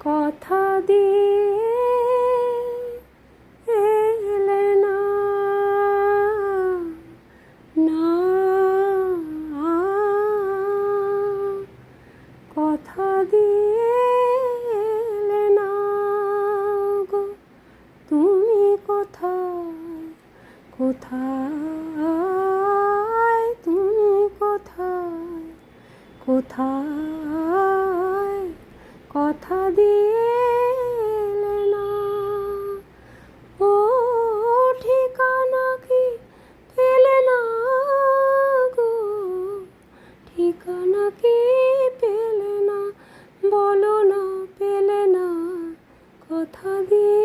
কথা দিয়ে এলে না, না, কথা দিয়ে এলে না গো, তুমি কোথায়, কোথায় তুমি কোথায়, কোথায় কথা দিয়ে এলে না। ও ঠিকানা কি পেলে না গো, ঠিকানা কি পেলে না, বলো না পেলে না, কথা দিয়ে